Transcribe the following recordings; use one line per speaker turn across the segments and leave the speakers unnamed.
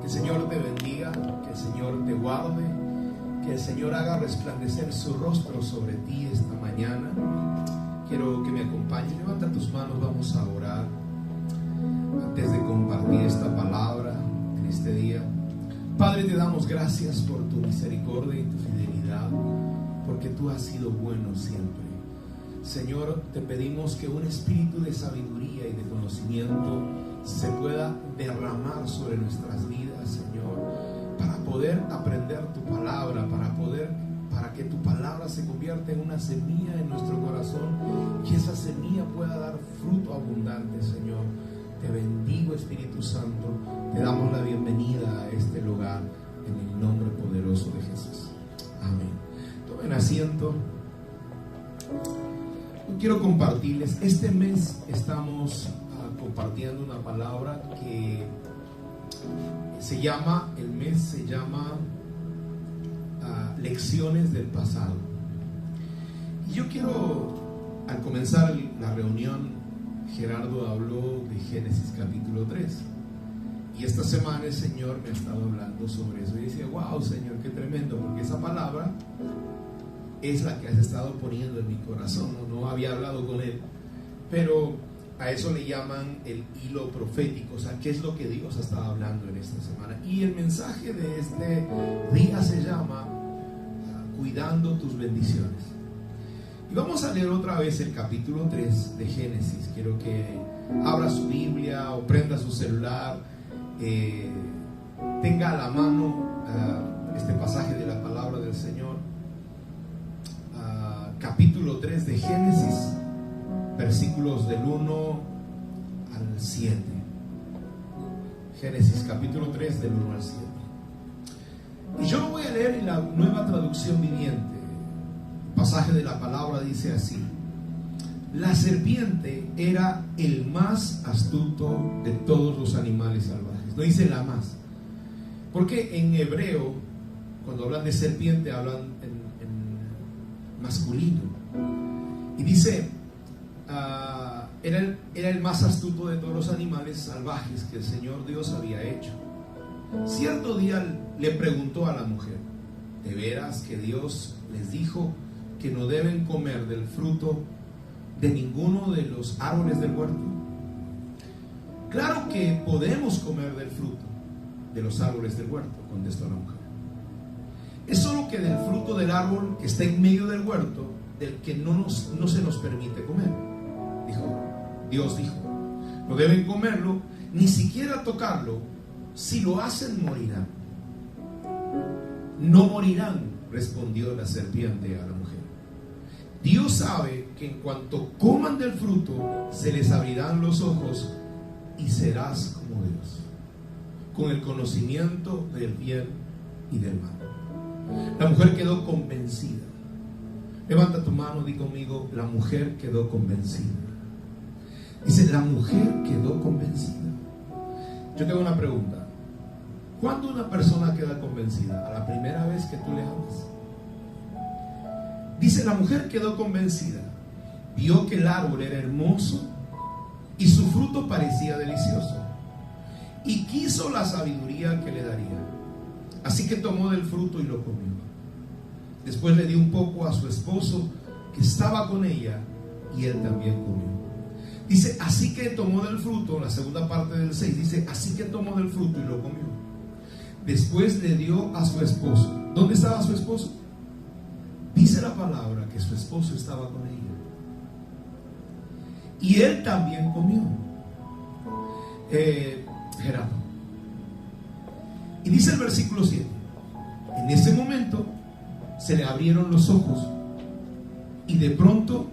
Que el Señor te bendiga, que el Señor te guarde, que el Señor haga resplandecer su rostro sobre ti esta mañana. Quiero que me acompañes. Levanta tus manos, vamos a orar antes de compartir esta palabra en este día. Padre, te damos gracias por tu misericordia y tu fidelidad, porque tú has sido bueno siempre. Señor, te pedimos que un espíritu de sabiduría y de conocimiento se pueda derramar sobre nuestras vidas, Señor, para poder aprender tu palabra, para que tu palabra se convierta en una semilla en nuestro corazón y esa semilla pueda dar fruto abundante, Señor. Te bendigo, Espíritu Santo, te damos la bienvenida a este lugar en el nombre poderoso de Jesús. Amén. Tomen asiento. Quiero compartirles, este mes estamos compartiendo una palabra que el mes se llama Lecciones del Pasado. Y yo quiero, al comenzar la reunión, Gerardo habló de Génesis capítulo 3. Y esta semana el Señor me ha estado hablando sobre eso. Y decía, wow, Señor, qué tremendo, porque esa palabra es la que has estado poniendo en mi corazón. No había hablado con él, pero a eso le llaman el hilo profético. O sea, ¿qué es lo que Dios ha estado hablando en esta semana? Y el mensaje de este día se llama Cuidando tus bendiciones. Y vamos a leer otra vez el capítulo 3 de Génesis. Quiero que abra su Biblia o prenda su celular, tenga a la mano este pasaje de la palabra del Señor. Capítulo 3 de Génesis, versículos del 1 al 7. Génesis capítulo 3 del 1 al 7. Y yo lo voy a leer en la Nueva Traducción Viviente. El pasaje de la palabra dice así: la serpiente era el más astuto de todos los animales salvajes. No dice la más, porque en hebreo, cuando hablan de serpiente, hablan en masculino. Y dice, era el más astuto de todos los animales salvajes que el Señor Dios había hecho. Cierto día le preguntó a la mujer: ¿de veras que Dios les dijo que no deben comer del fruto de ninguno de los árboles del huerto? Claro que podemos comer del fruto de los árboles del huerto, contestó la mujer. Es solo que del fruto del árbol que está en medio del huerto, del que no se nos permite comer. Dios dijo, no deben comerlo, ni siquiera tocarlo. Si lo hacen, morirán. No morirán, respondió la serpiente a la mujer. Dios sabe que en cuanto coman del fruto, se les abrirán los ojos y serás como Dios, con el conocimiento del bien y del mal. La mujer quedó convencida. Levanta tu mano, di conmigo, la mujer quedó convencida. Dice, la mujer quedó convencida. Yo tengo una pregunta. ¿Cuándo una persona queda convencida? ¿A la primera vez que tú le hablas? Dice, la mujer quedó convencida. Vio que el árbol era hermoso y su fruto parecía delicioso, y quiso la sabiduría que le daría. Así que tomó del fruto y lo comió. Después le dio un poco a su esposo que estaba con ella, y él también comió. Dice, así que tomó del fruto, la segunda parte del 6 dice, así que tomó del fruto y lo comió. Después le dio a su esposo. ¿Dónde estaba su esposo? Dice la palabra que su esposo estaba con ella, y él también comió. Gerardo. Y dice el versículo 7: en ese momento se le abrieron los ojos y de pronto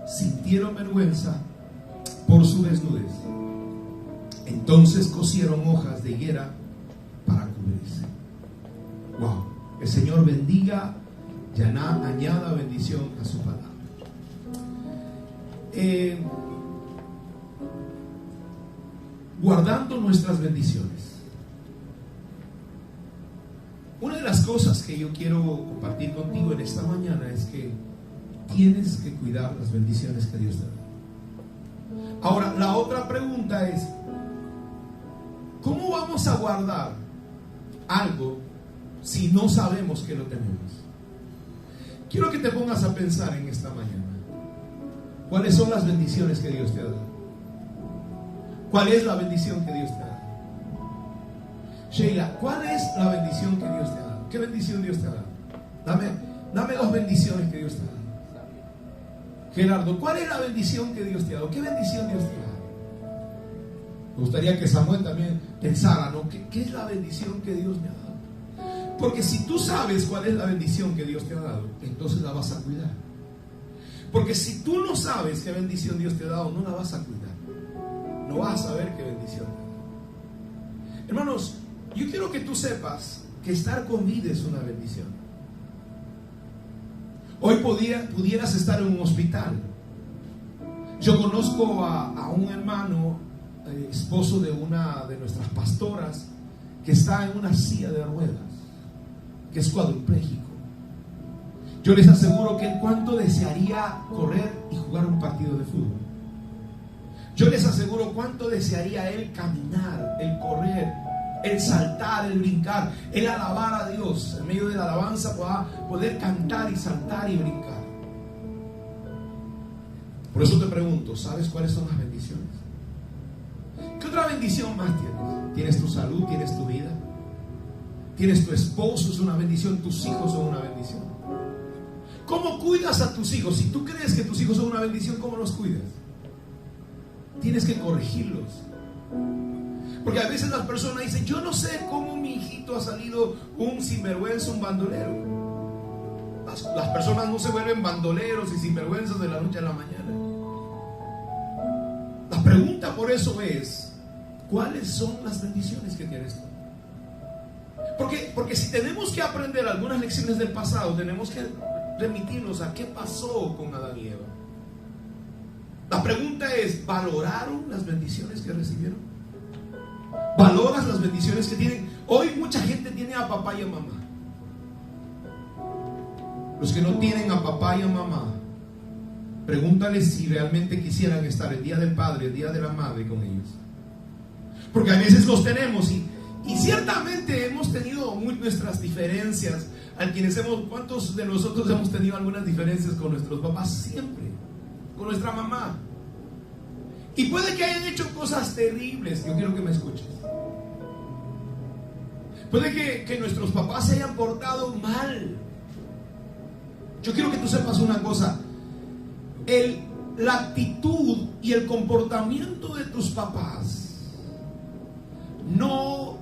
sintieron vergüenza por su desnudez. Entonces cosieron hojas de higuera para cubrirse. Wow. El Señor bendiga y añada bendición a su palabra. Guardando nuestras bendiciones. Una de las cosas que yo quiero compartir contigo en esta mañana es que tienes que cuidar las bendiciones que Dios te da. Ahora, la otra pregunta es: ¿cómo vamos a guardar algo si no sabemos que lo tenemos? Quiero que te pongas a pensar en esta mañana. ¿Cuáles son las bendiciones que Dios te ha dado? ¿Cuál es la bendición que Dios te ha dado? Sheila, ¿cuál es la bendición que Dios te ha dado? ¿Qué bendición Dios te ha dado? Dame dos bendiciones que Dios te ha dado. Gerardo, ¿cuál es la bendición que Dios te ha dado? ¿Qué bendición Dios te ha dado? Me gustaría que Samuel también pensara, ¿no? ¿Qué es la bendición que Dios me ha dado? Porque si tú sabes cuál es la bendición que Dios te ha dado, entonces la vas a cuidar. Porque si tú no sabes qué bendición Dios te ha dado, no la vas a cuidar. No vas a saber qué bendición te ha dado. Hermanos, yo quiero que tú sepas que estar con vida es una bendición. Hoy pudieras estar en un hospital. Yo conozco a un hermano, esposo de una de nuestras pastoras, que está en una silla de ruedas, que es cuadripléjico. Yo les aseguro que cuánto desearía correr y jugar un partido de fútbol. Yo les aseguro cuánto desearía él caminar, el correr, el saltar, el brincar, el alabar a Dios. En medio de la alabanza poder cantar y saltar y brincar. Por eso te pregunto, ¿sabes cuáles son las bendiciones? ¿Qué otra bendición más tienes? ¿Tienes tu salud? ¿Tienes tu vida? ¿Tienes tu esposo? Es una bendición. ¿Tus hijos son una bendición? ¿Cómo cuidas a tus hijos? Si tú crees que tus hijos son una bendición, ¿cómo los cuidas? Tienes que corregirlos. Porque a veces las personas dicen, yo no sé cómo mi hijito ha salido un sinvergüenza, un bandolero. Las personas no se vuelven bandoleros y sinvergüenzas de la noche a la mañana. La pregunta por eso es, ¿cuáles son las bendiciones que tienes tú? Porque si tenemos que aprender algunas lecciones del pasado, tenemos que remitirnos a qué pasó con Adán y Eva. La pregunta es, ¿valoraron las bendiciones que recibieron? ¿Valoras las bendiciones que tienen? Hoy mucha gente tiene a papá y a mamá. Los que no tienen a papá y a mamá, pregúntales si realmente quisieran estar el día del padre, el día de la madre con ellos. Porque a veces los tenemos y ciertamente hemos tenido nuestras diferencias. ¿Cuántos de nosotros hemos tenido algunas diferencias con nuestros papás? Siempre. Con nuestra mamá. Y puede que hayan hecho cosas terribles. Yo quiero que me escuches. Puede que nuestros papás se hayan portado mal. Yo quiero que tú sepas una cosa. La actitud y el comportamiento de tus papás no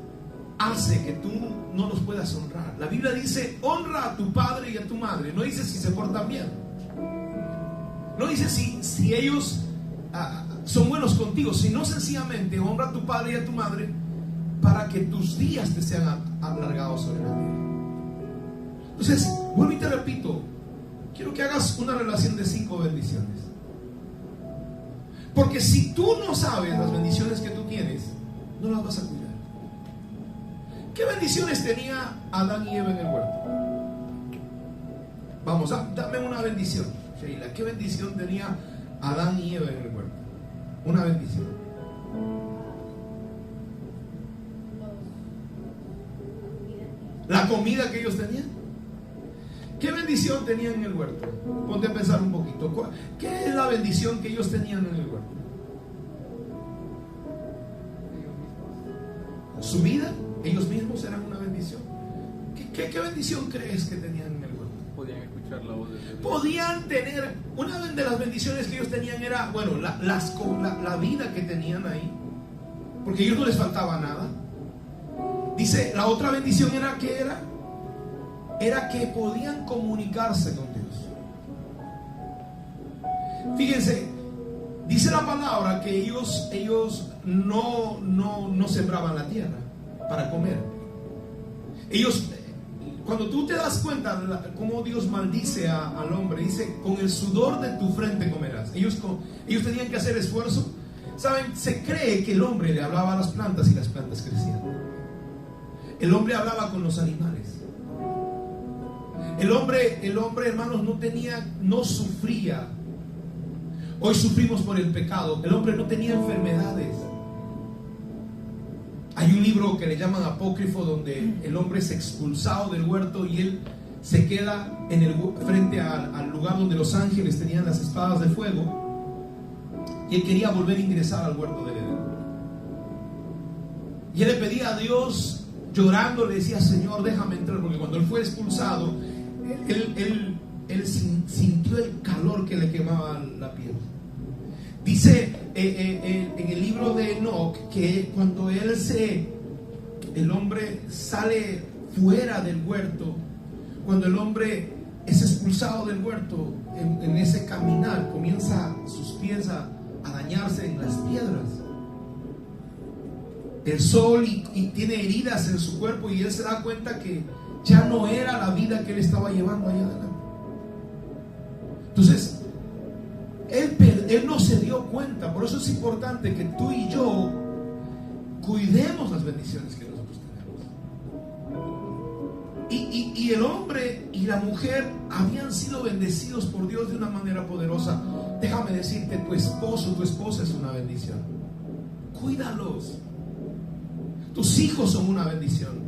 hace que tú no los puedas honrar. La Biblia dice, honra a tu padre y a tu madre. No dice si se portan bien. No dice si ellos son buenos contigo, sino sencillamente honra a tu padre y a tu madre para que tus días te sean alargados sobre la tierra. Entonces, vuelvo y te repito, quiero que hagas una relación de 5 bendiciones. Porque si tú no sabes las bendiciones que tú tienes, no las vas a cuidar. ¿Qué bendiciones tenía Adán y Eva en el huerto? Vamos, dame una bendición, Sheila. ¿Qué bendición tenía Adán y Eva en el huerto? Una bendición. La comida que ellos tenían. ¿Qué bendición tenían en el huerto? Ponte a pensar un poquito. ¿Qué es la bendición que ellos tenían en el huerto? Su vida, ellos mismos eran una bendición. ¿Qué bendición crees que tenían en el huerto?
Podían escuchar la voz de Dios.
Podían tener, una de las bendiciones que ellos tenían era, bueno, la vida que tenían ahí, porque a ellos no les faltaba nada. Dice, la otra bendición era, ¿qué era? Era que podían comunicarse con Dios. Fíjense, dice la palabra que ellos no sembraban la tierra para comer. Ellos, cuando tú te das cuenta de cómo Dios maldice al hombre, dice, con el sudor de tu frente comerás. Ellos tenían que hacer esfuerzo. Saben, se cree que el hombre le hablaba a las plantas y las plantas crecían. El hombre hablaba con los animales. El hombre, hermanos, no sufría. Hoy sufrimos por el pecado. El hombre no tenía enfermedades. Hay un un libro que le llaman apócrifo, donde el hombre es expulsado del huerto y él se queda frente al lugar donde los ángeles tenían las espadas de fuego, y él quería volver a ingresar al huerto del Edén. Y él le pedía a Dios, llorando, le decía: Señor, déjame entrar, porque cuando él fue expulsado, él sintió el calor que le quemaba la piel. Dice en el libro de Enoch que cuando el hombre sale fuera del huerto, cuando el hombre es expulsado del huerto, en ese caminar sus pies a dañarse en las piedras, el sol, y tiene heridas en su cuerpo, y él se da cuenta que ya no era la vida que él estaba llevando allá adelante. Entonces él no se dio cuenta. Por eso es importante que tú y yo cuidemos las bendiciones que nosotros tenemos. Y el hombre y la mujer habían sido bendecidos por Dios de una manera poderosa. Déjame decirte, tu esposo, tu esposa es una bendición. Cuídalos. Tus hijos son una bendición.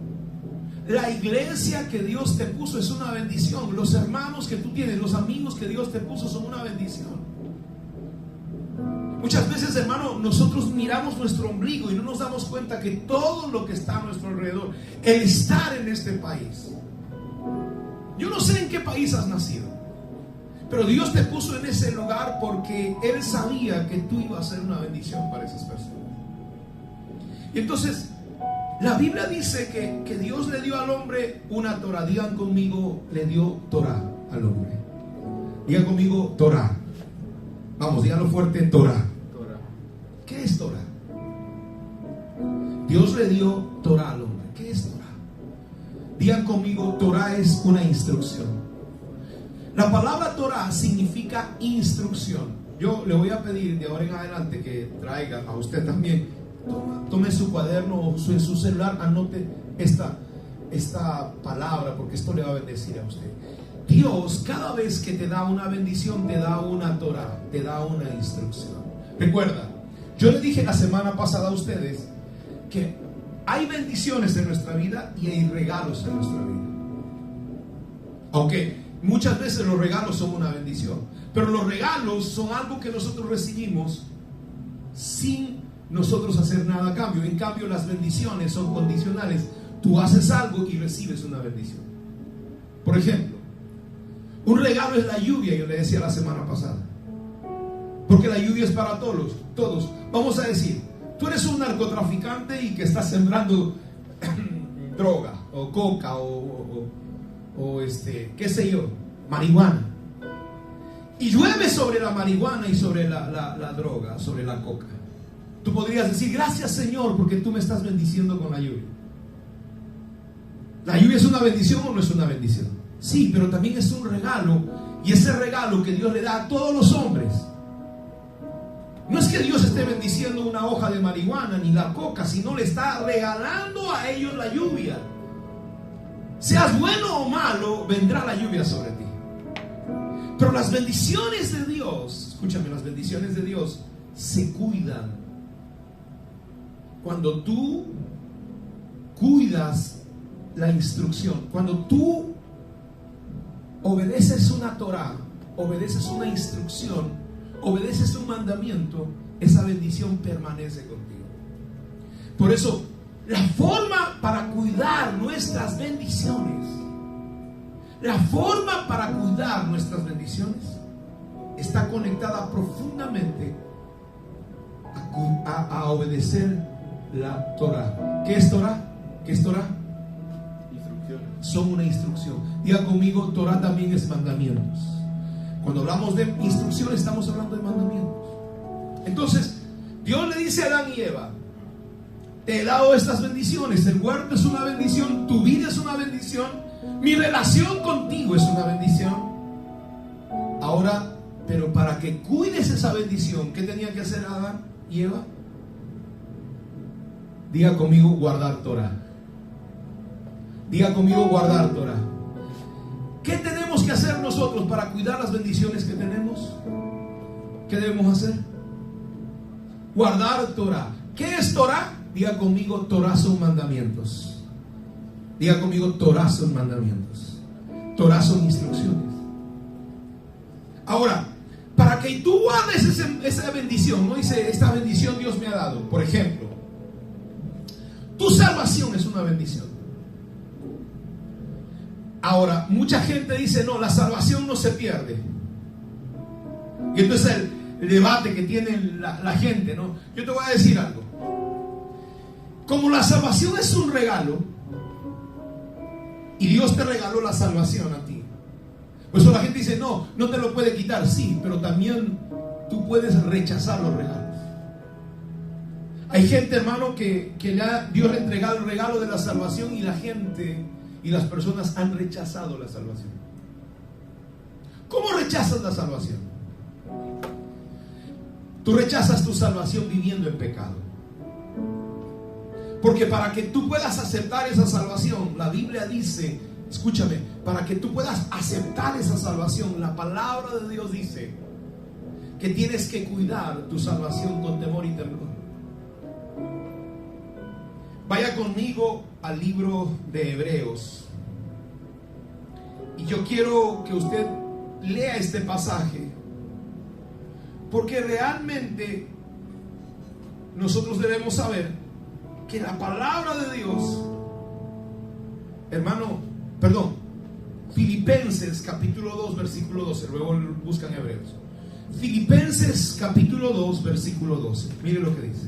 La iglesia que Dios te puso es una bendición. Los hermanos que tú tienes, los amigos que Dios te puso son una bendición. Muchas veces, hermano, nosotros miramos nuestro ombligo y no nos damos cuenta que todo lo que está a nuestro alrededor, el estar en este país, yo no sé en qué país has nacido, pero Dios te puso en ese lugar porque Él sabía que tú ibas a ser una bendición para esas personas. Y entonces la Biblia dice que Dios le dio al hombre una Torah. Digan conmigo, le dio Torah al hombre. Digan conmigo, Torah. Vamos, díganlo fuerte, Torah. ¿Qué es Torah? Dios le dio Torah al hombre. ¿Qué es Torah? Digan conmigo, Torah es una instrucción. La palabra Torah significa instrucción. Yo le voy a pedir de ahora en adelante que traiga a usted también, tome su cuaderno o en su celular, anote esta palabra, porque esto le va a bendecir a usted. Dios, cada vez que te da una bendición, te da una Torah, te da una instrucción. Recuerda, yo le dije la semana pasada a ustedes que hay bendiciones en nuestra vida y hay regalos en nuestra vida. Aunque muchas veces los regalos son una bendición, pero los regalos son algo que nosotros recibimos sin nosotros hacer nada a cambio. En cambio, las bendiciones son condicionales. Tú haces algo y recibes una bendición. Por ejemplo, un regalo es la lluvia, yo le decía la semana pasada, porque la lluvia es para todos. Vamos a decir, tú eres un narcotraficante y que estás sembrando droga o coca o qué sé yo, marihuana, y llueve sobre la marihuana y sobre la droga, sobre la coca. Tú podrías decir: gracias, Señor, porque tú me estás bendiciendo con la lluvia. ¿La lluvia es una bendición o no es una bendición? Sí, pero también es un regalo, y ese regalo que Dios le da a todos los hombres. No es que Dios esté bendiciendo una hoja de marihuana ni la coca, sino le está regalando a ellos la lluvia. Seas bueno o malo, vendrá la lluvia sobre ti. Pero las bendiciones de Dios, escúchame, las bendiciones de Dios se cuidan. Cuando tú cuidas la instrucción, cuando tú obedeces una Torah, obedeces una instrucción, obedeces un mandamiento, esa bendición permanece contigo. Por eso, la forma para cuidar nuestras bendiciones, está conectada profundamente a obedecer la Torah. ¿Qué es Torah? ¿Qué es Torah?
Instrucciones.
Son una instrucción. Diga conmigo, Torah también es mandamientos. Cuando hablamos de instrucción, estamos hablando de mandamientos. Entonces, Dios le dice a Adán y Eva: te he dado estas bendiciones. El huerto es una bendición, tu vida es una bendición, mi relación contigo es una bendición. Ahora, pero para que cuides esa bendición, ¿qué tenía que hacer Adán y Eva? Diga conmigo, guardar Torah. Diga conmigo, guardar Torah. ¿Qué tenemos que hacer nosotros para cuidar las bendiciones que tenemos? ¿Qué debemos hacer? Guardar Torah. ¿Qué es Torah? Diga conmigo, Torah son mandamientos. Diga conmigo, Torah son mandamientos. Torah son instrucciones. Ahora, para que tú guardes esa bendición, no dice, esta bendición Dios me ha dado. Por ejemplo, tu salvación es una bendición. Ahora, mucha gente dice, no, la salvación no se pierde. Y entonces el debate que tiene la gente, ¿no? Yo te voy a decir algo. Como la salvación es un regalo, y Dios te regaló la salvación a ti, por eso la gente dice, no, no te lo puede quitar. Sí, pero también tú puedes rechazar los regalos. Hay gente, hermano, que ya Dios le ha entregado el regalo de la salvación, y la gente y las personas han rechazado la salvación. ¿Cómo rechazas la salvación? Tú rechazas tu salvación viviendo en pecado. Porque para que tú puedas aceptar esa salvación, la Biblia dice, escúchame, para que tú puedas aceptar esa salvación, la palabra de Dios dice que tienes que cuidar tu salvación con temor y temblor. Vaya conmigo al libro de Hebreos. Y yo quiero que usted lea este pasaje, porque realmente nosotros debemos saber que la palabra de Dios, hermano, Filipenses capítulo 2 versículo 12, luego buscan Hebreos. Filipenses capítulo 2 versículo 12, mire lo que dice.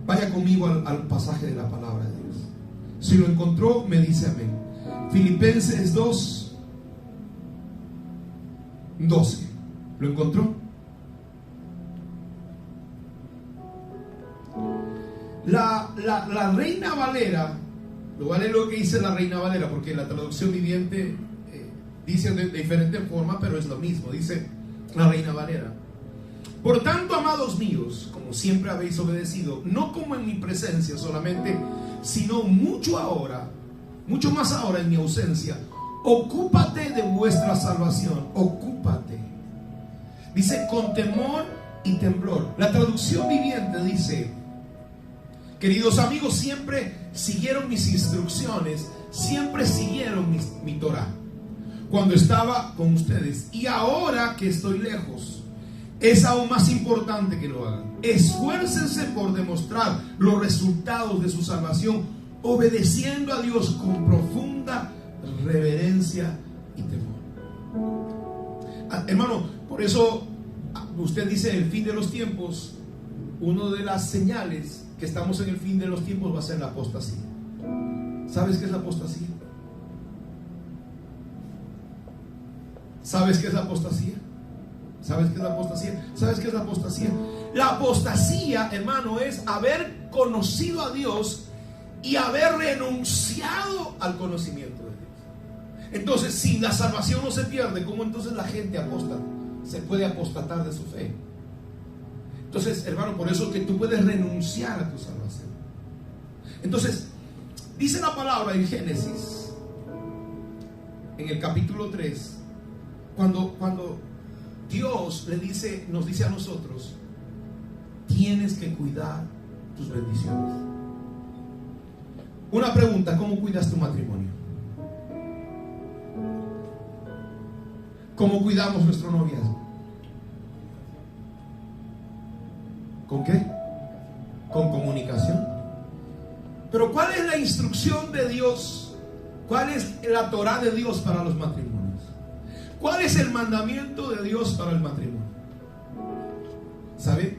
Vaya conmigo al pasaje de la palabra de Dios. Si lo encontró, me dice amén. Filipenses 2 12, ¿lo encontró? La Reina Valera, lo vale lo que dice la Reina Valera, porque la traducción viviente dice de diferente forma, pero es lo mismo. Dice la Reina Valera: por tanto, amados míos, como siempre habéis obedecido, no como en mi presencia solamente, sino mucho más ahora en mi ausencia, ocúpate de vuestra salvación. Ocúpate. Dice con temor y temblor. La traducción viviente dice: queridos amigos, siempre siguieron mis instrucciones, siempre siguieron mi Torah cuando estaba con ustedes, y ahora que estoy lejos, es aún más importante que lo hagan. Esfuércense por demostrar los resultados de su salvación, obedeciendo a Dios con profunda reverencia y temor. Hermano, por eso usted dice el fin de los tiempos. Una de las señales que estamos en el fin de los tiempos va a ser la apostasía. ¿Sabes qué es la apostasía? ¿Sabes qué es la apostasía? ¿Sabes qué es la apostasía? ¿Sabes qué es la apostasía? La apostasía, hermano, es haber conocido a Dios y haber renunciado al conocimiento de Dios. Entonces, si la salvación no se pierde, ¿cómo entonces la gente apóstata se puede apostatar de su fe? Entonces, hermano, por eso que tú puedes renunciar a tu salvación. Entonces, dice la palabra en Génesis, en el capítulo 3, cuando Dios nos dice a nosotros: tienes que cuidar tus bendiciones. Una pregunta: ¿cómo cuidas tu matrimonio? ¿Cómo cuidamos nuestro noviazgo? ¿Con qué? Con comunicación. Pero ¿cuál es la instrucción de Dios? ¿Cuál es la Torah de Dios para los matrimonios? ¿Cuál es el mandamiento de Dios para el matrimonio? ¿Sabe?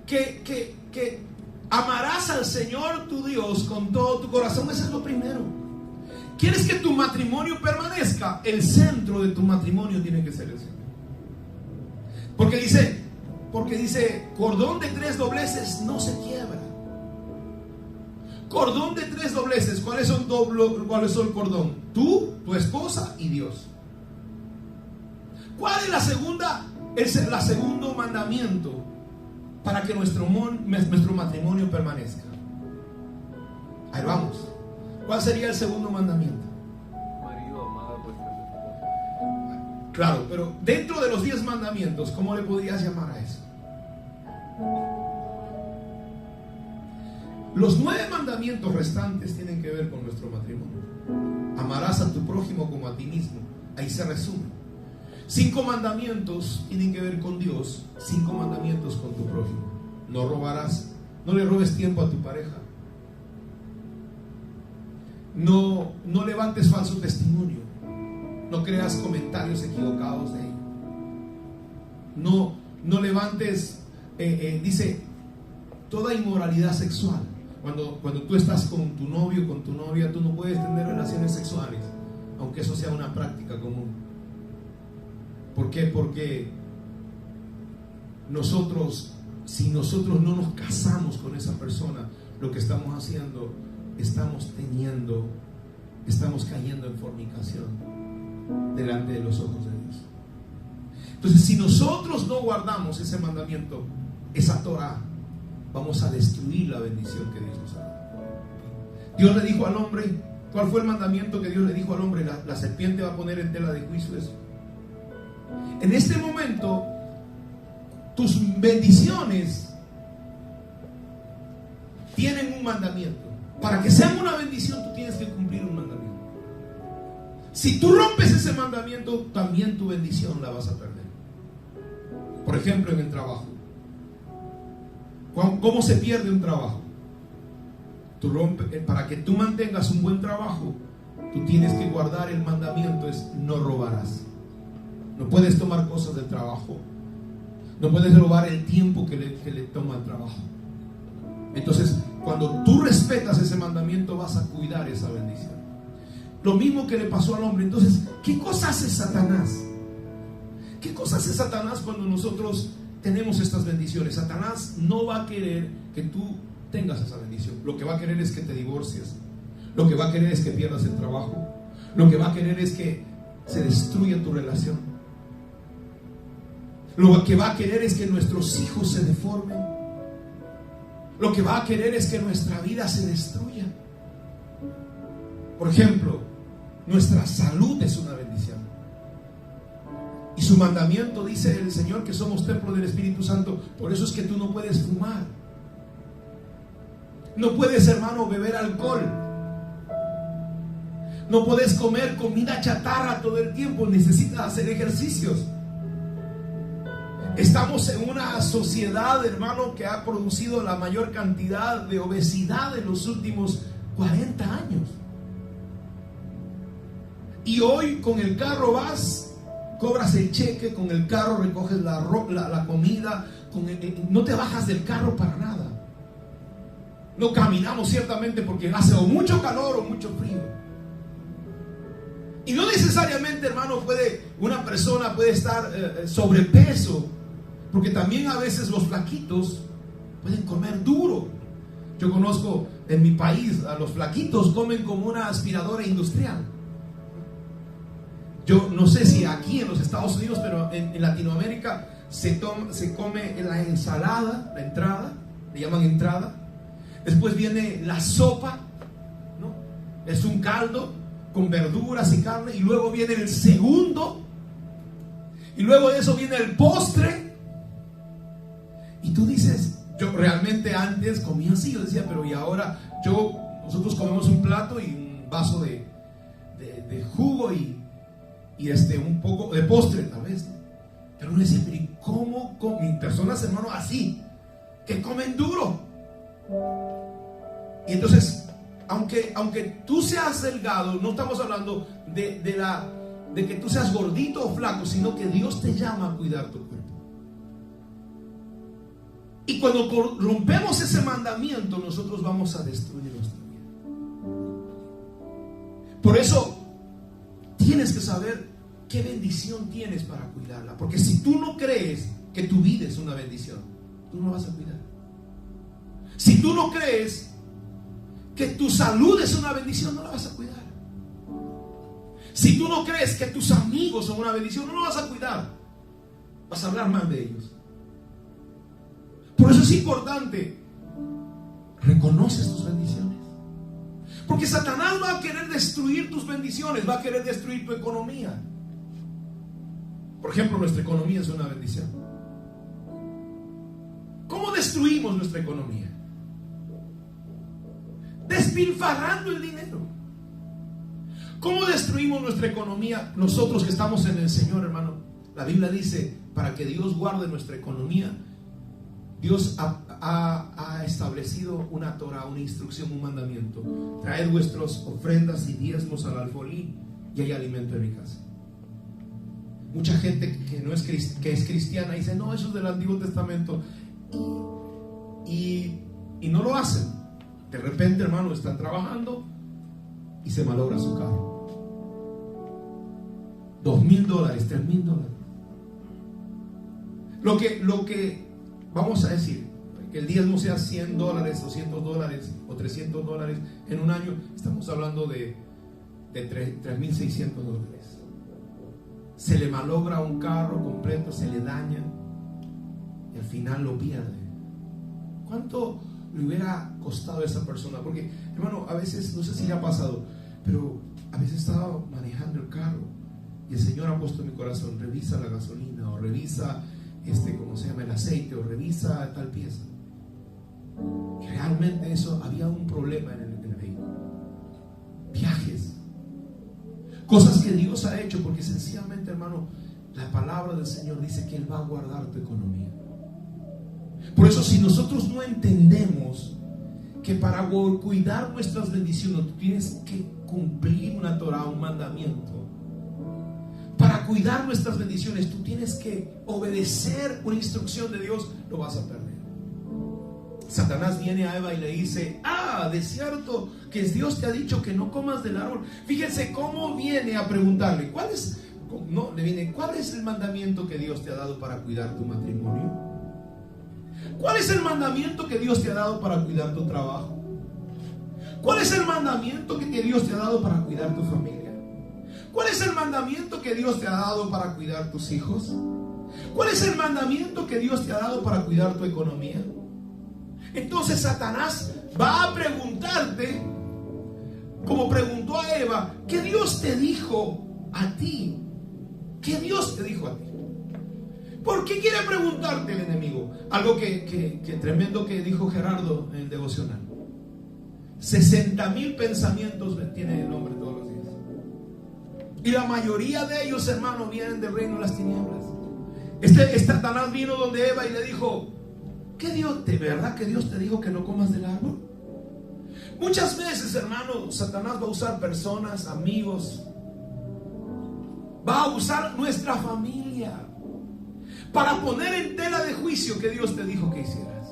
Que amarás al Señor tu Dios con todo tu corazón. Eso es lo primero. ¿Quieres que tu matrimonio permanezca? El centro de tu matrimonio tiene que ser el Señor. Porque dice, cordón de 3 dobleces no se quiebra. Cordón de 3 dobleces. ¿Cuáles son el cordón? Tú, tu esposa y Dios. ¿Cuál es el segundo mandamiento para que nuestro matrimonio permanezca? Ahí vamos. ¿Cuál sería el segundo mandamiento?
Marido, amada vuestra mujer.
Claro, pero dentro de los 10 mandamientos, ¿cómo le podrías llamar a eso? Los 9 mandamientos restantes tienen que ver con nuestro matrimonio. Amarás a tu prójimo como a ti mismo. Ahí se resume. 5 mandamientos tienen que ver con Dios. 5 mandamientos con tu prójimo. No robarás. No le robes tiempo a tu pareja. No levantes falso testimonio. No creas comentarios equivocados de ello. No levantes, dice, toda inmoralidad sexual. Cuando tú estás con tu novio, con tu novia, tú no puedes tener relaciones sexuales, aunque eso sea una práctica común. ¿Por qué? Porque si nosotros no nos casamos con esa persona, lo que estamos haciendo, estamos cayendo en fornicación delante de los ojos de Dios. Entonces, si nosotros no guardamos ese mandamiento, esa Torah, vamos a destruir la bendición que Dios nos ha dado. Dios le dijo al hombre, ¿cuál fue el mandamiento que Dios le dijo al hombre? La serpiente va a poner en tela de juicio eso. En este momento, tus bendiciones tienen un mandamiento. Para que sean una bendición, tú tienes que cumplir un mandamiento. Si tú rompes ese mandamiento, también tu bendición la vas a perder. Por ejemplo, en el trabajo. ¿Cómo se pierde un trabajo? Para que tú mantengas un buen trabajo, tú tienes que guardar el mandamiento, es no robarás. No puedes tomar cosas del trabajo. No puedes robar el tiempo que le toma el trabajo. Entonces, cuando tú respetas ese mandamiento, vas a cuidar esa bendición. Lo mismo que le pasó al hombre. Entonces, ¿qué cosa hace Satanás? ¿Qué cosa hace Satanás cuando nosotros tenemos estas bendiciones? Satanás no va a querer que tú tengas esa bendición. Lo que va a querer es que te divorcies. Lo que va a querer es que pierdas el trabajo. Lo que va a querer es que se destruya tu relación. Lo que va a querer es que nuestros hijos se deformen. Lo que va a querer es que nuestra vida se destruya. Por ejemplo, nuestra salud es una bendición. Y su mandamiento dice el Señor que somos templo del Espíritu Santo. Por eso es que tú no puedes fumar. No puedes, hermano, beber alcohol. No puedes comer comida chatarra todo el tiempo. Necesitas hacer ejercicios. Estamos en una sociedad, hermano, que ha producido la mayor cantidad de obesidad en los últimos 40 años. Y hoy con el carro vas, cobras el cheque, con el carro recoges la comida, no te bajas del carro para nada. No caminamos ciertamente porque hace o mucho calor o mucho frío. Y no necesariamente, hermano, una persona puede estar sobrepeso, porque también a veces los flaquitos pueden comer duro. Yo conozco en mi país, a los flaquitos comen como una aspiradora industrial. Yo no sé si aquí en los Estados Unidos, pero en Latinoamérica se come la ensalada, la entrada, le llaman entrada. Después viene la sopa, ¿no? Es un caldo con verduras y carne. Y luego viene el segundo. Y luego de eso viene el postre. Y tú dices, yo realmente antes comía así. Yo decía, pero y ahora nosotros comemos un plato y un vaso de jugo y un poco de postre tal vez, ¿no? Pero uno decía, pero ¿y cómo comen personas, hermano, así, que comen duro? Y entonces, aunque tú seas delgado, no estamos hablando de que tú seas gordito o flaco, sino que Dios te llama a cuidar tu cuerpo. Y cuando rompemos ese mandamiento, nosotros vamos a destruir nuestra vida. Por eso tienes que saber qué bendición tienes para cuidarla. Porque si tú no crees que tu vida es una bendición, tú no vas a cuidar. Si tú no crees que tu salud es una bendición, no la vas a cuidar. Si tú no crees que tus amigos son una bendición, no lo vas a cuidar. Vas a hablar mal de ellos. Por eso es importante, reconoces tus bendiciones. Porque Satanás va a querer destruir tus bendiciones, va a querer destruir tu economía. Por ejemplo, nuestra economía es una bendición. ¿Cómo destruimos nuestra economía? despilfarrando el dinero. ¿Cómo destruimos nuestra economía nosotros que estamos en el Señor, hermano? La Biblia dice, para que Dios guarde nuestra economía, Dios ha establecido una Torah, una instrucción, un mandamiento. Traed vuestras ofrendas y diezmos al alfolí y hay alimento en mi casa. Mucha gente que es cristiana dice, no, eso es del Antiguo Testamento, y no lo hacen. De repente, hermano, están trabajando y se malogra su carro. $2,000, $3,000. Lo que vamos a decir, que el diezmo sea $100, $200 o $300 en un año, estamos hablando de $3,600. Se le malogra un carro completo, se le daña y al final lo pierde. ¿Cuánto le hubiera costado a esa persona? Porque, hermano, a veces, no sé si le ha pasado, pero a veces estaba manejando el carro y el Señor ha puesto en mi corazón, revisa la gasolina, o revisa el aceite, o revisa tal pieza. Y realmente eso, había un problema en el vehículo. Viajes, cosas que Dios ha hecho, porque sencillamente, hermano, la palabra del Señor dice que Él va a guardar tu economía. Por eso, si nosotros no entendemos que para cuidar nuestras bendiciones tú tienes que cumplir una Torah, un mandamiento. Para cuidar nuestras bendiciones tú tienes que obedecer una instrucción de Dios, lo vas a perder. Satanás viene a Eva y le dice, de cierto que Dios te ha dicho que no comas del árbol. Fíjense cómo viene a preguntarle, ¿cuál es el mandamiento que Dios te ha dado para cuidar tu matrimonio? ¿Cuál es el mandamiento que Dios te ha dado para cuidar tu trabajo? ¿Cuál es el mandamiento que Dios te ha dado para cuidar tu familia? ¿Cuál es el mandamiento que Dios te ha dado para cuidar tus hijos? ¿Cuál es el mandamiento que Dios te ha dado para cuidar tu economía? Entonces Satanás va a preguntarte, como preguntó a Eva, ¿qué Dios te dijo a ti? ¿Qué Dios te dijo a ti? ¿Por qué quiere preguntarte el enemigo? Algo que tremendo que dijo Gerardo en el devocional. 60,000 pensamientos tiene el hombre todos los días. Y la mayoría de ellos, hermanos, vienen del reino de las tinieblas. Satanás vino donde Eva y le dijo, ¿qué Dios, de verdad que Dios te dijo que no comas del árbol? Muchas veces, hermano, Satanás va a usar personas, amigos, va a usar nuestra familia para poner en tela de juicio que Dios te dijo que hicieras.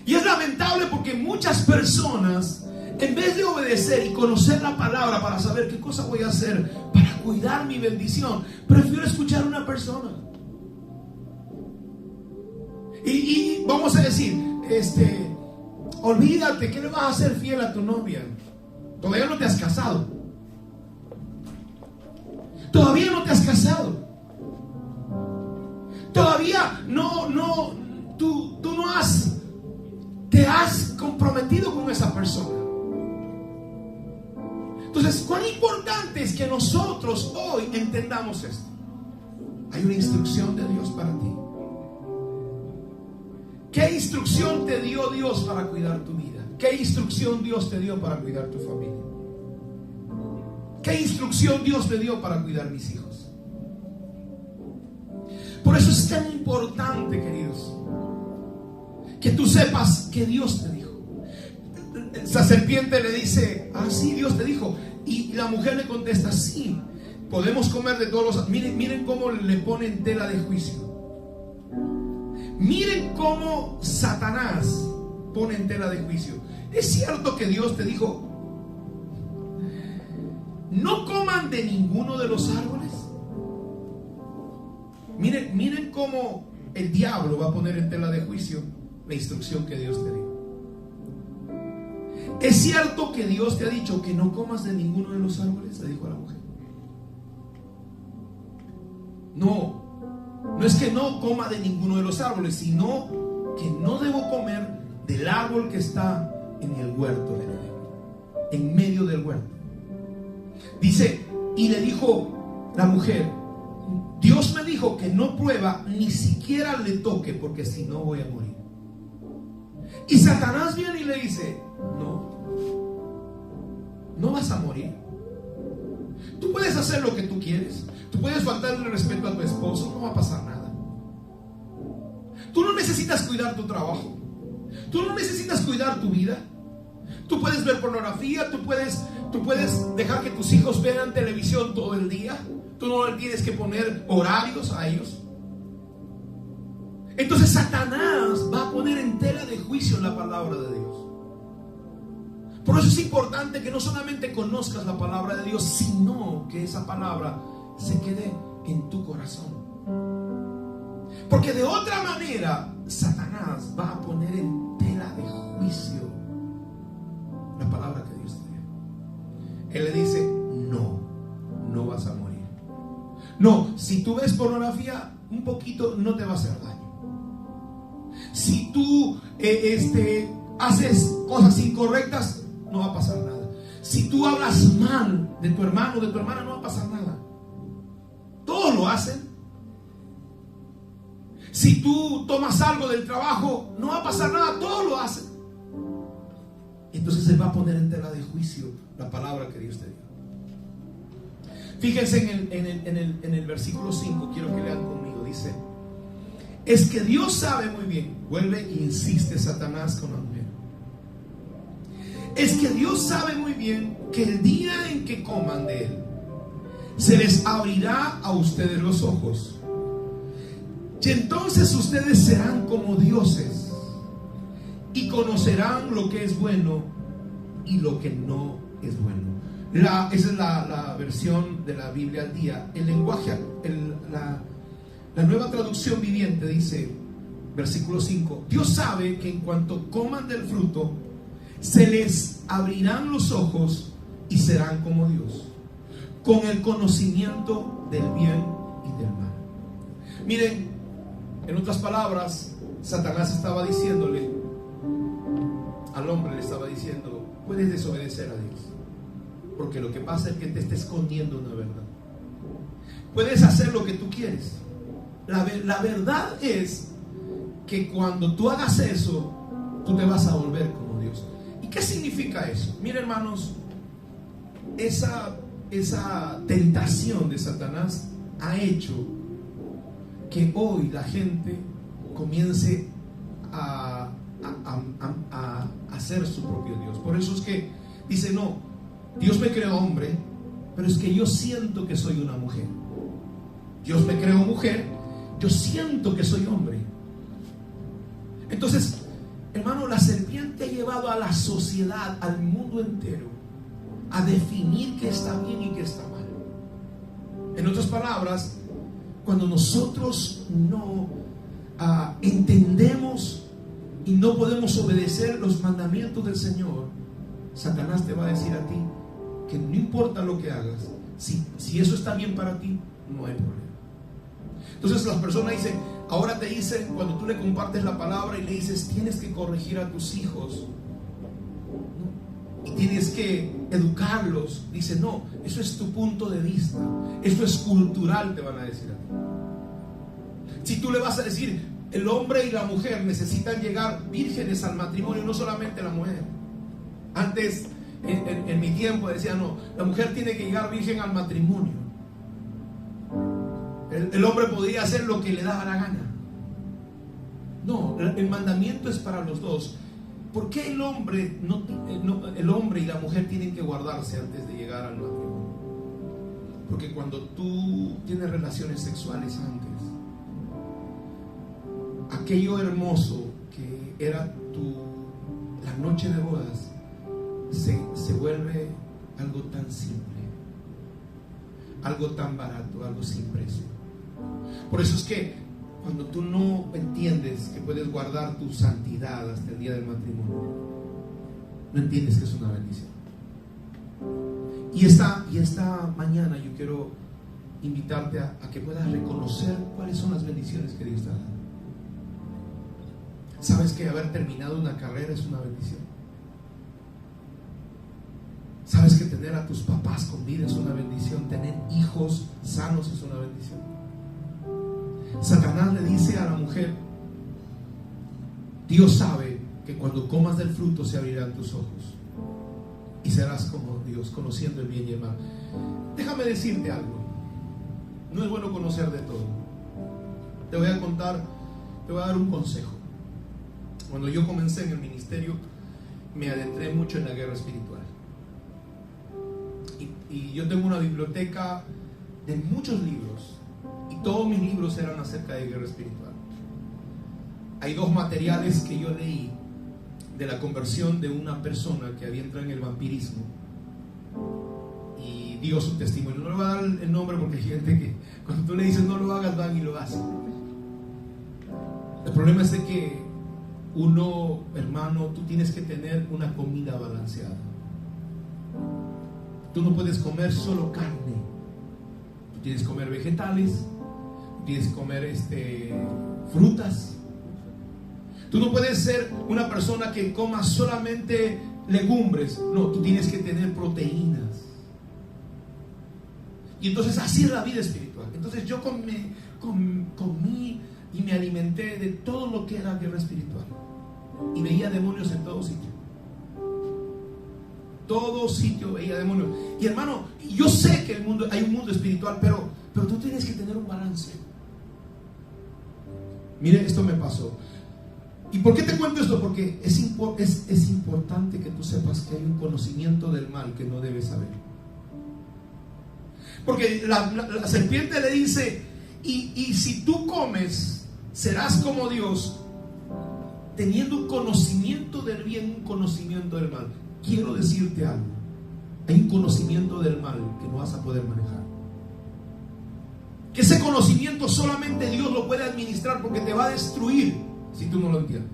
Y es lamentable porque muchas personas, en vez de obedecer y conocer la palabra para saber qué cosa voy a hacer para cuidar mi bendición, prefiero escuchar a una persona. Y vamos a decir, olvídate, ¿qué le vas a hacer fiel a tu novia? Todavía no te has casado. Todavía no te has casado. Todavía tú no te has comprometido con esa persona. Entonces, cuán importante es que nosotros hoy entendamos esto. Hay una instrucción de Dios para ti. ¿Qué instrucción te dio Dios para cuidar tu vida? ¿Qué instrucción Dios te dio para cuidar tu familia? ¿Qué instrucción Dios te dio para cuidar mis hijos? Por eso es tan importante, queridos, que tú sepas que Dios te dijo. Esa serpiente le dice, sí, Dios te dijo. Y la mujer le contesta, sí, podemos comer de todos los... Miren cómo le ponen tela de juicio. Miren cómo Satanás pone en tela de juicio. ¿Es cierto que Dios te dijo, no coman de ninguno de los árboles? Miren cómo el diablo va a poner en tela de juicio la instrucción que Dios te dio. ¿Es cierto que Dios te ha dicho que no comas de ninguno de los árboles? Le dijo a la mujer. No es que no coma de ninguno de los árboles, sino que no debo comer del árbol que está en el huerto de Edén, en medio del huerto. Dice, y le dijo la mujer, Dios me dijo que no prueba, ni siquiera le toque, porque si no voy a morir. Y Satanás viene y le dice, no, no vas a morir. Tú puedes hacer lo que tú quieres. Tú puedes faltarle respeto a tu esposo, no va a pasar nada. Tú no necesitas cuidar tu trabajo. Tú no necesitas cuidar tu vida. Tú puedes ver pornografía, tú puedes dejar que tus hijos vean televisión todo el día. Tú no le tienes que poner horarios a ellos. Entonces Satanás va a poner en tela de juicio la palabra de Dios. Por eso es importante que no solamente conozcas la palabra de Dios, sino que esa palabra se quede en tu corazón. Porque de otra manera Satanás va a poner en tela de juicio la palabra que Dios te dio. Él le dice: no vas a morir. No, si tú ves pornografía un poquito, no te va a hacer daño. Si tú haces cosas incorrectas, no va a pasar nada. Si tú hablas mal de tu hermano o de tu hermana, no va a pasar nada. Todos lo hacen. Si tú tomas algo del trabajo, no va a pasar nada. Todos lo hacen. Entonces se va a poner en tela de juicio la palabra que Dios te dio. Fíjense en el versículo 5. Quiero que lean conmigo. Dice: es que Dios sabe muy bien. Vuelve e insiste Satanás con la mujer. Es que Dios sabe muy bien que el día en que coman de él, se les abrirá a ustedes los ojos, y entonces ustedes serán como dioses y conocerán lo que es bueno y lo que no es bueno. Esa es la versión de la Biblia al día. El lenguaje, la nueva traducción viviente dice, versículo 5: Dios sabe que en cuanto coman del fruto, se les abrirán los ojos y serán como Dios, con el conocimiento del bien y del mal. Miren, en otras palabras, Satanás estaba diciéndole al hombre, le estaba diciendo: puedes desobedecer a Dios, porque lo que pasa es que te está escondiendo una verdad. Puedes hacer lo que tú quieres. La verdad es que cuando tú hagas eso, tú te vas a volver como Dios. ¿Y qué significa eso? Miren, hermanos, esa tentación de Satanás ha hecho que hoy la gente comience a hacer su propio Dios. Por eso es que dice: no, Dios me creó hombre, pero es que yo siento que soy una mujer. Dios me creó mujer, yo siento que soy hombre. Entonces, hermano, la serpiente ha llevado a la sociedad, al mundo entero, a definir qué está bien y qué está mal. En otras palabras, cuando nosotros no entendemos y no podemos obedecer los mandamientos del Señor, Satanás te va a decir a ti que no importa lo que hagas, si eso está bien para ti, no hay problema. Entonces las personas dicen, ahora te dicen, cuando tú le compartes la palabra y le dices: tienes que corregir a tus hijos, ¿no? Y tienes que educarlos, dice: no, eso es tu punto de vista, eso es cultural, te van a decir a ti. Si tú le vas a decir: el hombre y la mujer necesitan llegar vírgenes al matrimonio, no solamente la mujer. Antes, en mi tiempo, decía: no, la mujer tiene que llegar virgen al matrimonio. El hombre podría hacer lo que le da la gana. No, el mandamiento es para los dos. ¿Por qué el hombre y la mujer tienen que guardarse antes de llegar al matrimonio? Porque cuando tú tienes relaciones sexuales antes, aquello hermoso que era la noche de bodas se vuelve algo tan simple, algo tan barato, algo sin precio. Por eso es que cuando tú no entiendes que puedes guardar tu santidad hasta el día del matrimonio, no entiendes que es una bendición. Y esta mañana yo quiero invitarte a que puedas reconocer cuáles son las bendiciones que Dios te ha dado. ¿Sabes que haber terminado una carrera es una bendición? ¿Sabes que tener a tus papás con vida es una bendición? Tener hijos sanos es una bendición. Satanás le dice a la mujer: Dios sabe que cuando comas del fruto se abrirán tus ojos y serás como Dios, conociendo el bien y el mal. Déjame decirte algo. No es bueno conocer de todo. Te voy a contar, te voy a dar un consejo. Cuando yo comencé en el ministerio, me adentré mucho en la guerra espiritual. Y yo tengo una biblioteca de muchos libros, y todos mis libros eran acerca de guerra espiritual. Hay 2 materiales que yo leí de la conversión de una persona que había entrado en el vampirismo y dio su testimonio. No le voy a dar el nombre porque hay gente que cuando tú le dices no lo hagas, van y lo hacen. El problema es de que uno, hermano, tú tienes que tener una comida balanceada. Tú no puedes comer solo carne. Tú tienes que comer vegetales, tú tienes que comer frutas. Tú no puedes ser una persona que coma solamente legumbres. No, tú tienes que tener proteínas. Y entonces así es la vida espiritual. Entonces yo comí y me alimenté de todo lo que era guerra espiritual. Y veía demonios en todo sitio. Todo sitio veía demonios. Y hermano, yo sé que hay un mundo espiritual, pero tú tienes que tener un balance. Mire, esto me pasó. ¿Y por qué te cuento esto? Porque es importante que tú sepas que hay un conocimiento del mal que no debes saber. Porque la serpiente le dice, y si tú comes, serás como Dios, teniendo un conocimiento del bien, un conocimiento del mal. Quiero decirte algo. Hay un conocimiento del mal que no vas a poder manejar. Que ese conocimiento solamente Dios lo puede administrar, porque te va a destruir si tú no lo entiendes.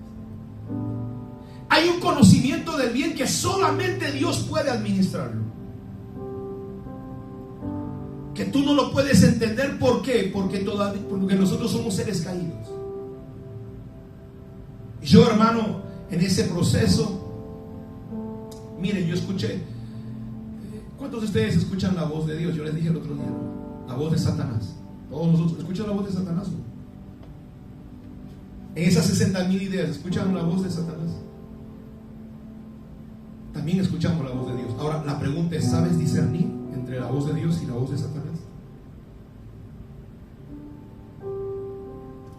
Hay un conocimiento del bien que solamente Dios puede administrarlo. Que tú no lo puedes entender. ¿Por qué? Porque nosotros somos seres caídos. Y yo, hermano, en ese proceso, miren, yo escuché. ¿Cuántos de ustedes escuchan la voz de Dios? Yo les dije el otro día, la voz de Satanás. Todos nosotros escuchan la voz de Satanás, ¿no? En esas 60,000 ideas, ¿escuchan la voz de Satanás? También escuchamos la voz de Dios. Ahora, la pregunta es, ¿sabes discernir entre la voz de Dios y la voz de Satanás?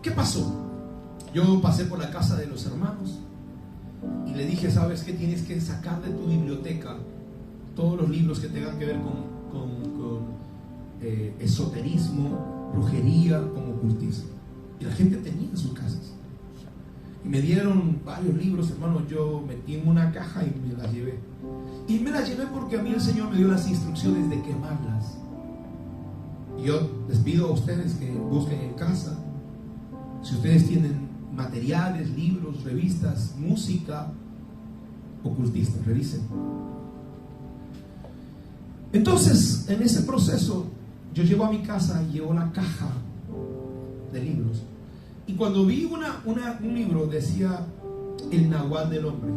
¿Qué pasó? Yo pasé por la casa de los hermanos y le dije, ¿sabes qué? Tienes que sacar de tu biblioteca todos los libros que tengan que ver con esoterismo, brujería, con ocultismo. Y la gente tenía en sus casas. Y me dieron varios libros, hermano. Yo metí en una caja y me las llevé. Y me las llevé porque a mí el Señor me dio las instrucciones de quemarlas. Y yo les pido a ustedes que busquen en casa. Si ustedes tienen materiales, libros, revistas, música ocultista, revisen. Entonces, en ese proceso, yo llego a mi casa y llevo la caja de libros. Y cuando vi un libro, decía el nahual del hombre,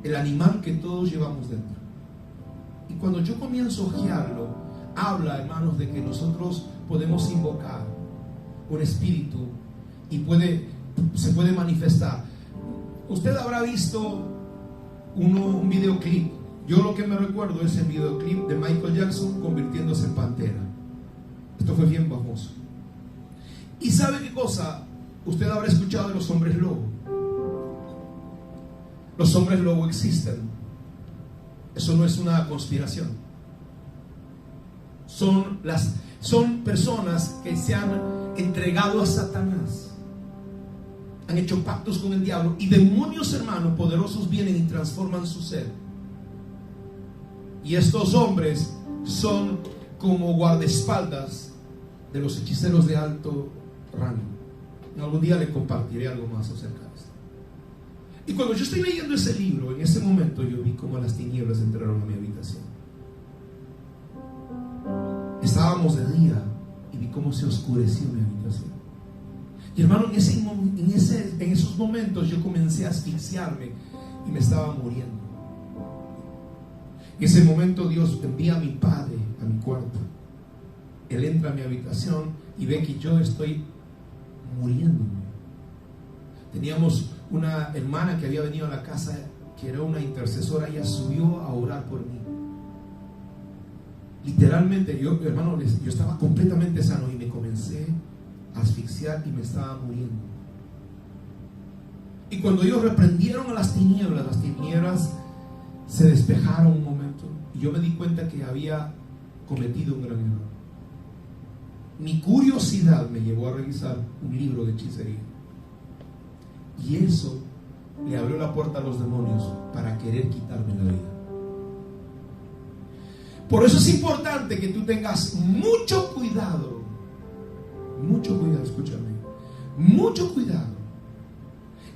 el animal que todos llevamos dentro. Y cuando yo comienzo a hojearlo, habla, hermanos, de que nosotros podemos invocar un espíritu y se puede manifestar. Usted habrá visto un videoclip. Yo lo que me recuerdo es el videoclip de Michael Jackson convirtiéndose en pantera. Esto fue bien famoso. ¿Y sabe qué cosa? Usted habrá escuchado de los hombres lobo. Los hombres lobo existen. Eso no es una conspiración. Son personas que se han entregado a Satanás. Han hecho pactos con el diablo. Y demonios, hermanos, poderosos vienen y transforman su ser. Y estos hombres son como guardaespaldas de los hechiceros de alto rango. Algún día le compartiré algo más acerca de esto. Y cuando yo estoy leyendo ese libro, en ese momento yo vi como las tinieblas entraron a mi habitación. Estábamos de día y vi cómo se oscureció mi habitación. Y hermano, en esos momentos yo comencé a asfixiarme y me estaba muriendo. En ese momento Dios envía a mi padre a mi cuarto. Él entra a mi habitación y ve que yo estoy muriéndome. Teníamos una hermana que había venido a la casa que era una intercesora, ella subió a orar por mí. Literalmente, yo estaba completamente sano y me comencé a asfixiar y me estaba muriendo. Y cuando ellos reprendieron a las tinieblas se despejaron un momento y yo me di cuenta que había cometido un gran error. Mi curiosidad me llevó a revisar un libro de hechicería y eso le abrió la puerta a los demonios para querer quitarme la vida. Por eso es importante que tú tengas mucho cuidado, escúchame, mucho cuidado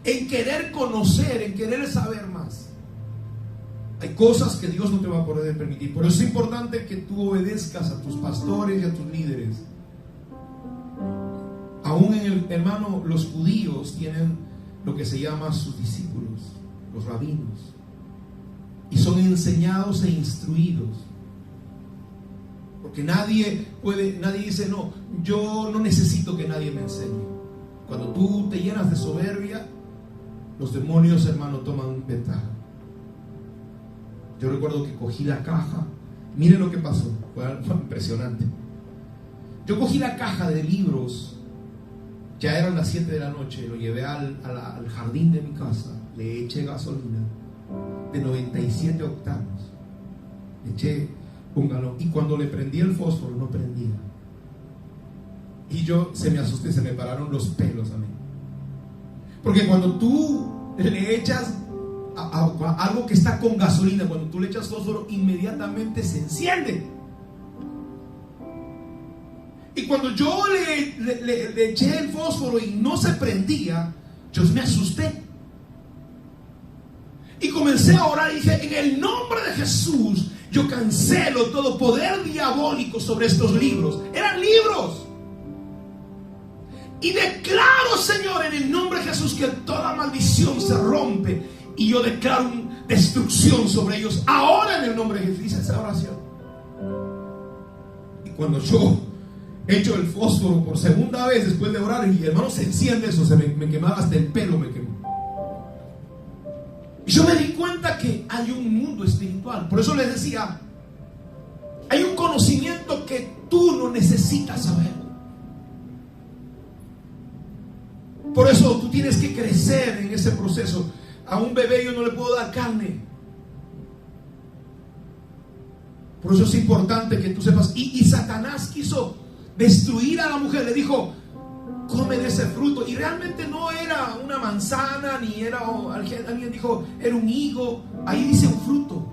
en querer conocer, en querer saber más. Hay cosas que Dios no te va a poder permitir. Por eso es importante que tú obedezcas a tus pastores y a tus líderes. Aún hermano, los judíos tienen lo que se llama sus discípulos, los rabinos, y son enseñados e instruidos. Porque nadie dice, no, yo no necesito que nadie me enseñe. Cuando tú te llenas de soberbia, los demonios, hermano, toman ventaja. Yo recuerdo que cogí la caja. Miren lo que pasó, fue impresionante. Yo cogí la caja de libros, ya eran las 7 de la noche, lo llevé al jardín de mi casa, le eché gasolina de 97 octanos, le eché un galón, y cuando le prendí el fósforo no prendía. Y yo se me asusté, se me pararon los pelos a mí. Porque cuando tú le echas a algo que está con gasolina, cuando tú le echas fósforo, inmediatamente se enciende. Y cuando yo le eché el fósforo y no se prendía, yo me asusté. Y comencé a orar y dije, en el nombre de Jesús, yo cancelo todo poder diabólico sobre estos libros. Eran libros. Y declaro, Señor, en el nombre de Jesús, que toda maldición se rompe. Y yo declaro destrucción sobre ellos ahora en el nombre de Jesús. Hice esa oración. Y cuando yo echo el fósforo por segunda vez después de orar, y hermano, se enciende eso, se me quemaba hasta el pelo, me quemó. Y yo me di cuenta que hay un mundo espiritual. Por eso les decía, hay un conocimiento que tú no necesitas saber. Por eso tú tienes que crecer en ese proceso. A un bebé yo no le puedo dar carne. Por eso es importante que tú sepas. Y Satanás quiso destruir a la mujer. Le dijo, come de ese fruto. Y realmente no era una manzana, ni era, alguien dijo, era un higo. Ahí dice un fruto.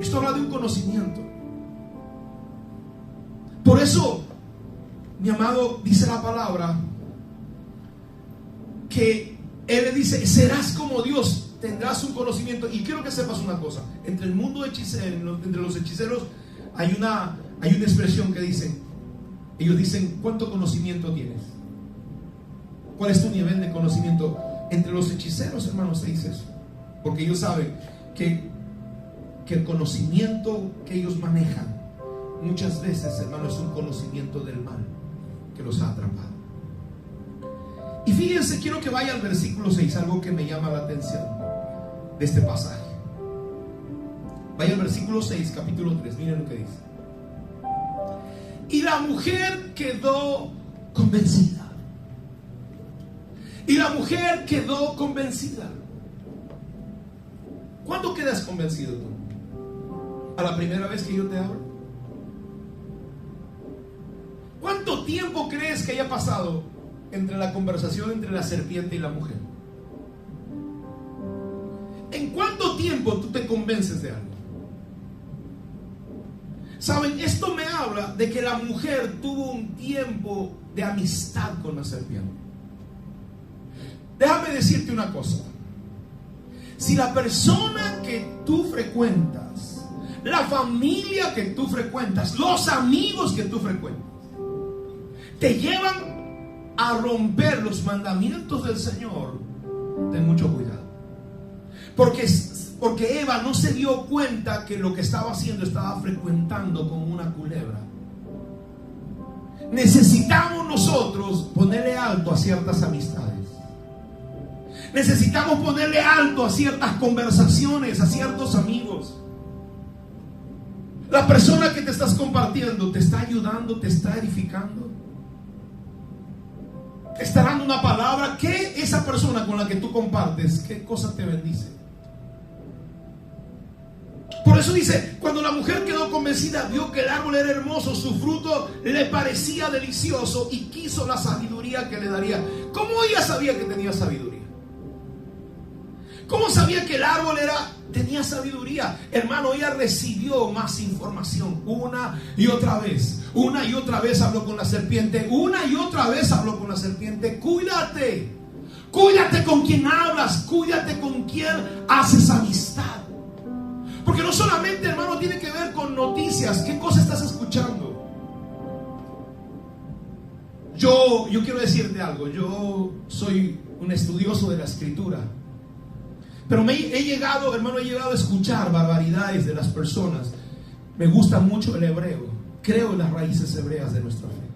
Esto habla de un conocimiento. Por eso, mi amado, dice la palabra que Él le dice, serás como Dios, tendrás un conocimiento. Y quiero que sepas una cosa, entre el mundo hechicero, entre los hechiceros, hay una expresión que dicen, ellos dicen, ¿cuánto conocimiento tienes? ¿Cuál es tu nivel de conocimiento? Entre los hechiceros, hermanos, se dice eso, porque ellos saben que el conocimiento que ellos manejan muchas veces, hermanos, es un conocimiento del mal que los ha atrapado. Y fíjense, quiero que vaya al versículo 6, algo que me llama la atención de este pasaje. Vaya al versículo 6, capítulo 3, miren lo que dice. Y la mujer quedó convencida. Y la mujer quedó convencida. ¿Cuándo quedas convencido tú? ¿A la primera vez que yo te hablo? ¿Cuánto tiempo crees que haya pasado entre la conversación entre la serpiente y la mujer? ¿En cuánto tiempo tú te convences de algo? Saben, esto me habla de que la mujer tuvo un tiempo de amistad con la serpiente. Déjame decirte una cosa. Si la persona que tú frecuentas, la familia que tú frecuentas, los amigos que tú frecuentas, te llevan a romper los mandamientos del Señor, ten mucho cuidado. Porque Eva no se dio cuenta que lo que estaba haciendo estaba frecuentando como una culebra. Necesitamos nosotros ponerle alto a ciertas amistades. Necesitamos ponerle alto a ciertas conversaciones, a ciertos amigos. La persona que te estás compartiendo te está ayudando, te está edificando, te está dando una palabra. ¿Qué esa persona con la que tú compartes, qué cosa te bendice? Por eso dice, cuando la mujer quedó convencida, vio que el árbol era hermoso, su fruto le parecía delicioso y quiso la sabiduría que le daría. ¿Cómo ella sabía que tenía sabiduría? ¿Cómo sabía que el árbol tenía sabiduría? Hermano, ella recibió más información una y otra vez. Una y otra vez habló con la serpiente. Una y otra vez habló con la serpiente. Cuídate. Cuídate con quien hablas. Cuídate con quien haces amistad. Porque no solamente, hermano, tiene que ver con noticias. ¿Qué cosa estás escuchando? Yo quiero decirte algo. Yo soy un estudioso de la Escritura. Pero he llegado a escuchar barbaridades de las personas. Me gusta mucho el hebreo. Creo en las raíces hebreas de nuestra fe.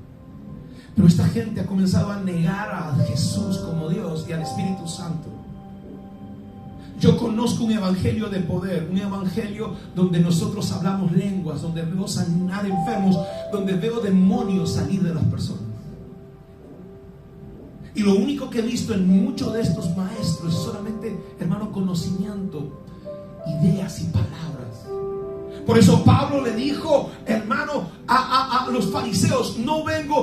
Pero esta gente ha comenzado a negar a Jesús como Dios y al Espíritu Santo. Yo conozco un evangelio de poder, un evangelio donde nosotros hablamos lenguas, donde veo sanar enfermos, donde veo demonios salir de las personas. Y lo único que he visto en muchos de estos maestros es solamente, hermano, conocimiento, ideas y palabras. Por eso Pablo le dijo, hermano, a los fariseos,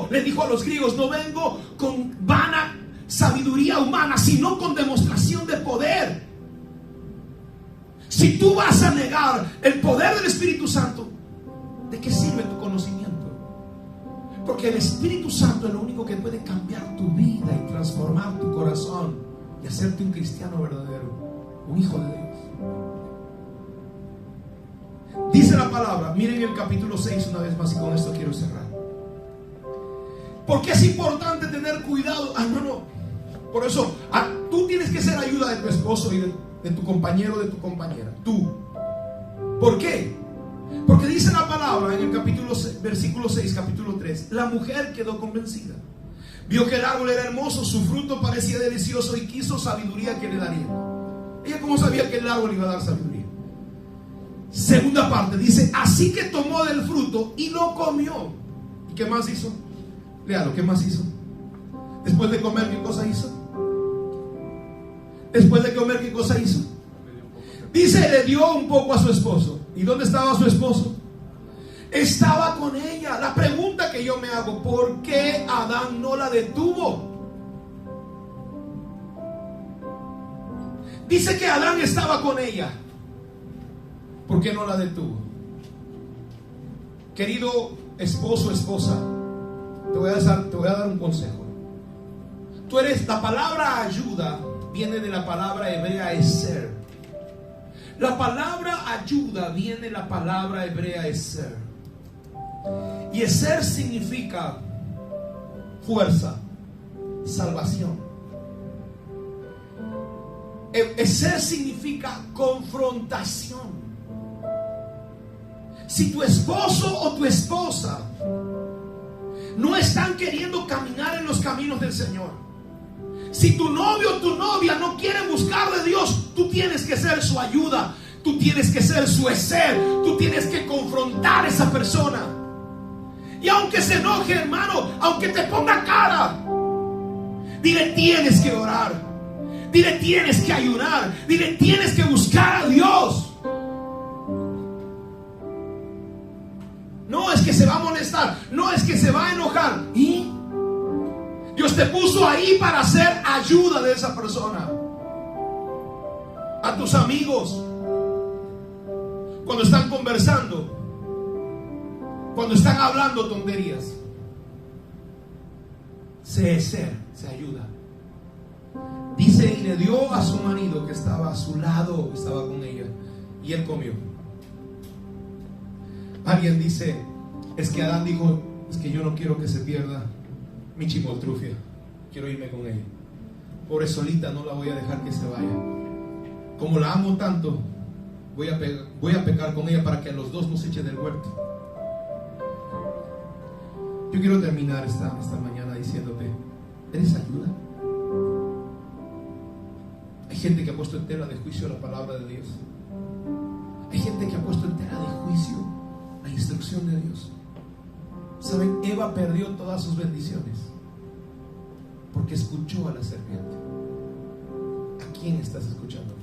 le dijo a los griegos, no vengo con vana sabiduría humana, sino con demostración de poder. Si tú vas a negar el poder del Espíritu Santo, ¿de qué sirve tu conocimiento? Porque el Espíritu Santo es lo único que puede cambiar tu vida y transformar tu corazón y hacerte un cristiano verdadero, un hijo de Dios. Dice la palabra, miren el capítulo 6 una vez más y con esto quiero cerrar. Porque es importante tener cuidado, hermano. Por eso tú tienes que ser ayuda de tu esposo y de tu compañero, de tu compañera. Tú. ¿Por qué? Porque dice la palabra en el versículo 6, capítulo 3. La mujer quedó convencida. Vio que el árbol era hermoso, su fruto parecía delicioso y quiso sabiduría que le daría. Ella, ¿cómo sabía que el árbol iba a dar sabiduría? Segunda parte, dice, así que tomó del fruto y lo comió. ¿Y qué más hizo? Léalo, ¿qué más hizo? Después de comer, ¿qué cosa hizo? Después de comer, ¿qué cosa hizo? Dice, le dio un poco a su esposo. ¿Y dónde estaba su esposo? Estaba con ella. La pregunta que yo me hago, ¿por qué Adán no la detuvo? Dice que Adán estaba con ella. ¿Por qué no la detuvo? Querido esposo, esposa, te voy a dar un consejo. La palabra ayuda viene de la palabra hebrea eser. La palabra ayuda viene de la palabra hebrea eser. Y eser significa fuerza, salvación. Eser significa confrontación. Si tu esposo o tu esposa no están queriendo caminar en los caminos del Señor, si tu novio o tu novia no quieren buscar de Dios, tú tienes que ser su ayuda, tú tienes que ser su eser, tú tienes que confrontar a esa persona. Y aunque se enoje, hermano, aunque te ponga cara, dile, tienes que orar, dile, tienes que ayunar, dile, tienes que buscar a Dios. No es que se va a molestar, no es que se va a enojar. ¿Y? Dios te puso ahí para hacer ayuda de esa persona. A tus amigos, cuando están conversando, cuando están hablando tonterías, se ayuda. Dice, y le dio a su marido que estaba a su lado, estaba con ella, y él comió. Alguien dice, es que Adán dijo, es que yo no quiero que se pierda mi chimoltrufia, quiero irme con ella. Pobre solita, no la voy a dejar que se vaya. Como la amo tanto, voy a pecar con ella para que a los dos nos echen del huerto. Yo quiero terminar esta mañana diciéndote, ¿eres ayuda? gente que ha puesto en tela de juicio la palabra de Dios. Hay gente que ha puesto en tela de juicio la instrucción de Dios. ¿Saben? Eva perdió todas sus bendiciones porque escuchó a la serpiente. ¿A quién estás escuchando?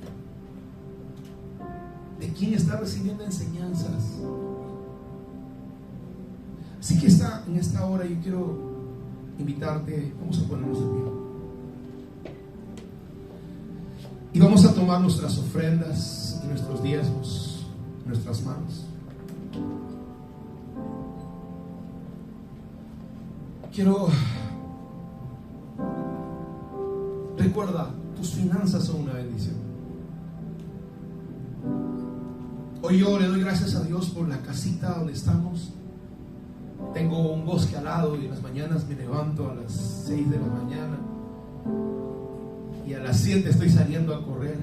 ¿De quién estás recibiendo enseñanzas? Así que en esta hora yo quiero invitarte. Vamos a ponernos de pie y vamos a tomar nuestras ofrendas y nuestros diezmos en nuestras manos. Recuerda, tus finanzas son una bendición. Hoy yo le doy gracias a Dios por la casita donde estamos. Tengo un bosque al lado y en las mañanas me levanto a las 6 de la mañana y a las 7 estoy saliendo a correr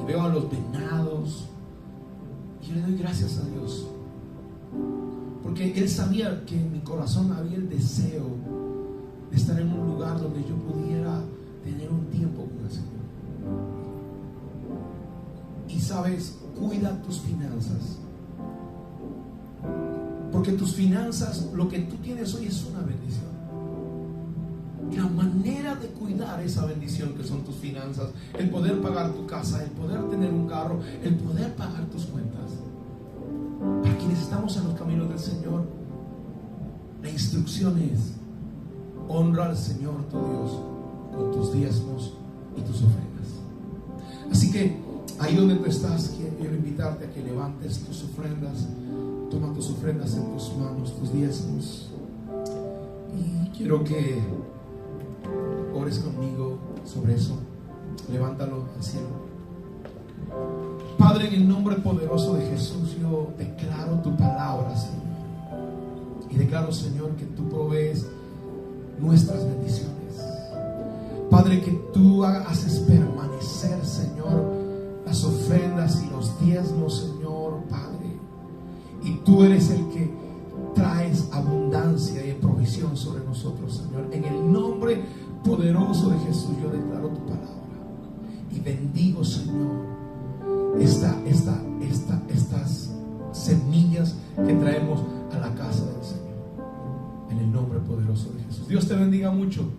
y veo a los venados y yo le doy gracias a Dios porque Él sabía que en mi corazón había el deseo de estar en un lugar donde yo pudiera tener un tiempo con el Señor. Y sabes, cuida tus finanzas, porque tus finanzas, lo que tú tienes hoy es una bendición. La manera de cuidar esa bendición que son tus finanzas, el poder pagar tu casa, el poder tener un carro, el poder pagar tus cuentas. Para quienes estamos en los caminos del Señor, la instrucción es: honra al Señor tu Dios con tus diezmos y tus ofrendas. Así que ahí donde tú estás, quiero invitarte a que levantes tus ofrendas. Toma tus ofrendas en tus manos, tus diezmos, y quiero que ores conmigo sobre eso. Levántalo al cielo. Padre, en el nombre poderoso de Jesús, yo declaro tu palabra, Señor, y declaro, Señor, que tú provees nuestras bendiciones. Padre, que tú haces permanecer, Señor, las ofrendas y los diezmos, Señor, Padre. Y tú eres el que traes abundancia y provisión sobre nosotros, Señor. En el nombre poderoso de Jesús yo declaro tu palabra y bendigo, Señor, estas semillas que traemos a la casa del Señor. En el nombre poderoso de Jesús. Dios te bendiga mucho.